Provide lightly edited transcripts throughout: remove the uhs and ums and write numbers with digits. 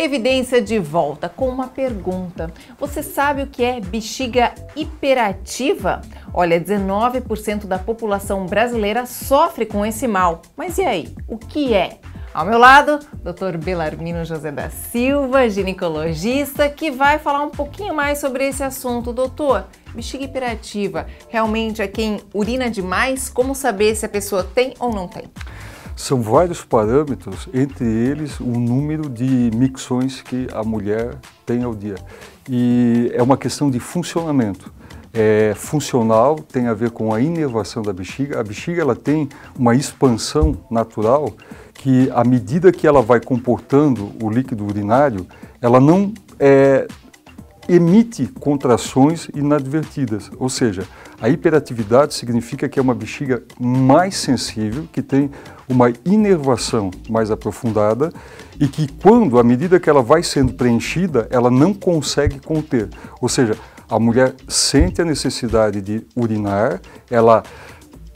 Evidência de volta com uma pergunta. Você sabe o que é bexiga hiperativa? Olha, 19% da população brasileira sofre com esse mal. Mas e aí, o que é? Ao meu lado, Dr. Belarmino José da Silva, ginecologista, que vai falar um pouquinho mais sobre esse assunto. Doutor, bexiga hiperativa realmente é quem urina demais? Como saber se a pessoa tem ou não tem? São vários parâmetros, entre eles o número de micções que a mulher tem ao dia. E é uma questão de funcionamento. Funcional tem a ver com a inervação da bexiga. A bexiga ela tem uma expansão natural que, à medida que ela vai comportando o líquido urinário, ela não emite contrações inadvertidas, ou seja, a hiperatividade significa que é uma bexiga mais sensível, que tem uma inervação mais aprofundada e que à medida que ela vai sendo preenchida, ela não consegue conter, ou seja, a mulher sente a necessidade de urinar,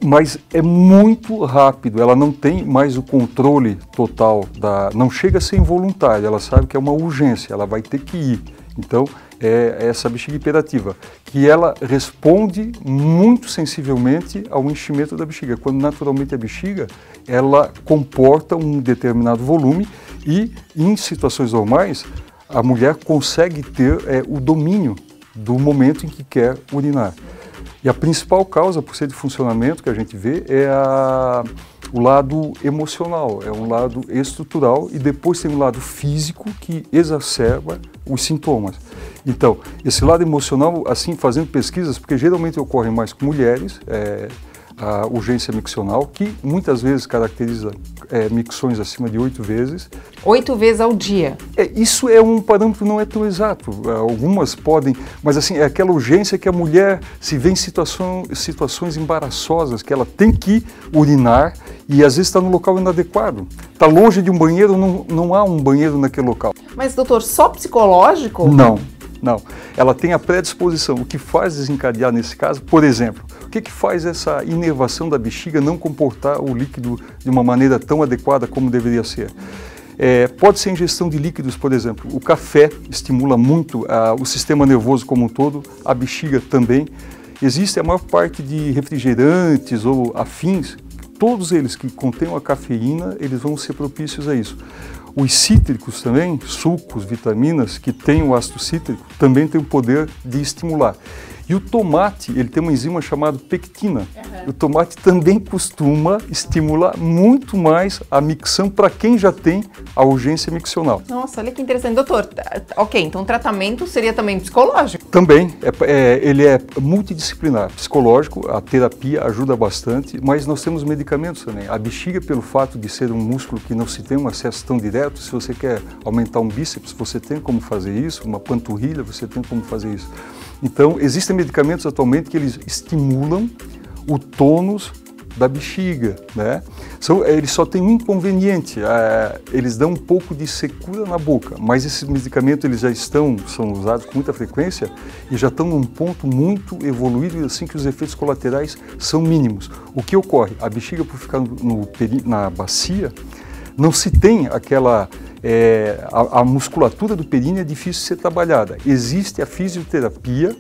mas é muito rápido, ela não tem mais o controle total, não chega a ser involuntário, ela sabe que é uma urgência, ela vai ter que ir. Então, é essa bexiga hiperativa, que ela responde muito sensivelmente ao enchimento da bexiga, quando naturalmente a bexiga, ela comporta um determinado volume e, em situações normais, a mulher consegue ter o domínio do momento em que quer urinar. E a principal causa, por ser de funcionamento, que a gente vê, é o lado emocional, é um lado estrutural e depois tem um lado físico que exacerba os sintomas. Então, esse lado emocional, assim, fazendo pesquisas, porque geralmente ocorre mais com mulheres, a urgência miccional, que muitas vezes caracteriza micções acima de 8 vezes. 8 vezes ao dia? Isso é um parâmetro, não é tão exato. Algumas podem, mas assim, é aquela urgência que a mulher se vê em situações embaraçosas, que ela tem que urinar e às vezes está no local inadequado. Está longe de um banheiro, não há um banheiro naquele local. Mas, doutor, só psicológico? Não. Ela tem a predisposição. O que faz desencadear nesse caso, por exemplo, o que faz essa inervação da bexiga não comportar o líquido de uma maneira tão adequada como deveria ser? Pode ser ingestão de líquidos, por exemplo. O café estimula muito o sistema nervoso como um todo, a bexiga também. Existe a maior parte de refrigerantes ou afins, todos eles que contêm a cafeína, eles vão ser propícios a isso. Os cítricos também, sucos, vitaminas, que têm o ácido cítrico, também têm o poder de estimular. E o tomate, ele tem uma enzima chamada pectina. O tomate também costuma estimular muito mais a micção para quem já tem a urgência miccional. Nossa, olha que interessante. Doutor, ok, então o tratamento seria também psicológico? Também, ele é multidisciplinar, psicológico, a terapia ajuda bastante, mas nós temos medicamentos também. A bexiga, pelo fato de ser um músculo que não se tem um acesso tão direto, se você quer aumentar um bíceps, você tem como fazer isso, uma panturrilha, você tem como fazer isso. Então, existem medicamentos atualmente que eles estimulam o tônus da bexiga, né? Eles só têm um inconveniente, eles dão um pouco de secura na boca, mas esses medicamentos eles já são usados com muita frequência e já estão num ponto muito evoluído, assim que os efeitos colaterais são mínimos. O que ocorre? A bexiga, por ficar na bacia, não se tem aquela... a musculatura do períneo é difícil de ser trabalhada. Existe a fisioterapia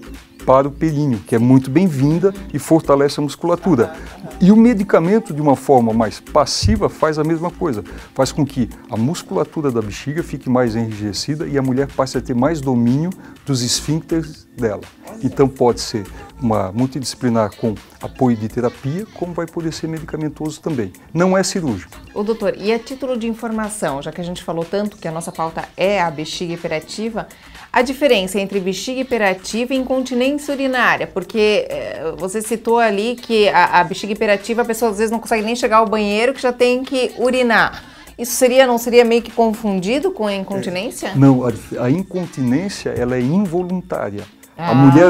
para o períneo, que é muito bem-vinda e fortalece a musculatura. E o medicamento, de uma forma mais passiva, faz a mesma coisa. Faz com que a musculatura da bexiga fique mais enrijecida e a mulher passe a ter mais domínio dos esfíncteres dela. Então pode ser uma multidisciplinar com apoio de terapia, como vai poder ser medicamentoso também. Não é cirúrgico. Ô doutor, e a título de informação, já que a gente falou tanto que a nossa pauta é a bexiga hiperativa, a diferença entre bexiga hiperativa e incontinência urinária, porque você citou ali que a bexiga hiperativa a pessoa às vezes não consegue nem chegar ao banheiro que já tem que urinar. Isso não seria meio que confundido com a incontinência? Não, a incontinência ela é involuntária. A mulher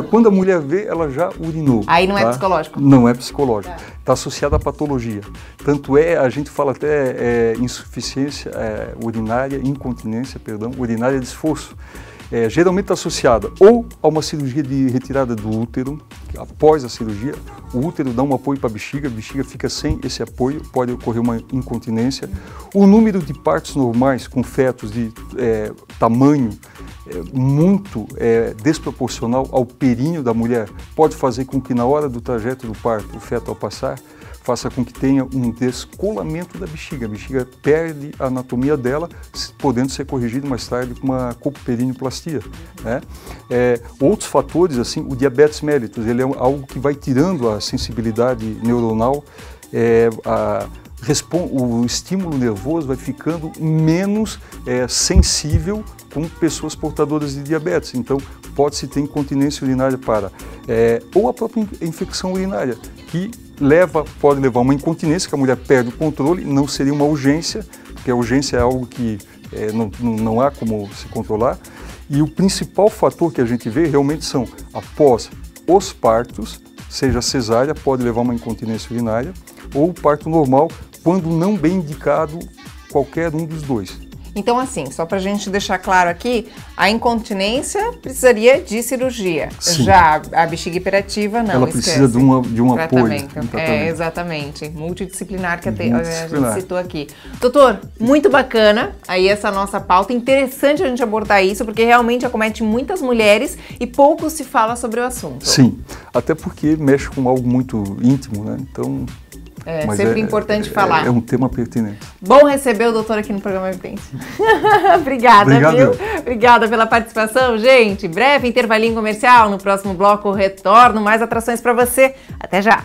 quando a mulher vê, ela já urinou. Aí não é psicológico? Não é psicológico. Está associado à patologia. Tanto a gente fala até insuficiência urinária, incontinência, urinária de esforço. geralmente associada ou a uma cirurgia de retirada do útero. Após a cirurgia, o útero dá um apoio para a bexiga fica sem esse apoio, pode ocorrer uma incontinência. O número de partos normais com fetos de tamanho muito desproporcional ao períneo da mulher pode fazer com que na hora do trajeto do parto, o feto ao passar, faça com que tenha um descolamento da bexiga. A bexiga perde a anatomia dela, podendo ser corrigido mais tarde com uma colpoperineoplastia, né? Outros fatores, assim, o diabetes mellitus, ele é algo que vai tirando a sensibilidade neuronal, o estímulo nervoso vai ficando menos sensível com pessoas portadoras de diabetes. Então, pode-se ter incontinência urinária ou a própria infecção urinária, que pode levar a uma incontinência, que a mulher perde o controle, não seria uma urgência, porque a urgência é algo que não há como se controlar. E o principal fator que a gente vê realmente são, após os partos, seja cesárea, pode levar a uma incontinência urinária, ou parto normal, quando não bem indicado qualquer um dos dois. Então, assim, só para a gente deixar claro aqui, a incontinência precisaria de cirurgia. Sim. Já a bexiga hiperativa, não, ela precisa de um apoio. Exatamente. Multidisciplinar que a gente citou aqui. Doutor, muito bacana aí essa nossa pauta. Interessante a gente abordar isso, porque realmente acomete muitas mulheres e pouco se fala sobre o assunto. Sim, até porque mexe com algo muito íntimo, né? Então... Mas sempre importante falar. É um tema pertinente. Bom receber o doutor aqui no programa Evidência. Obrigada, viu? Obrigada pela participação, gente. Breve intervalinho comercial. No próximo bloco, retorno, mais atrações para você. Até já!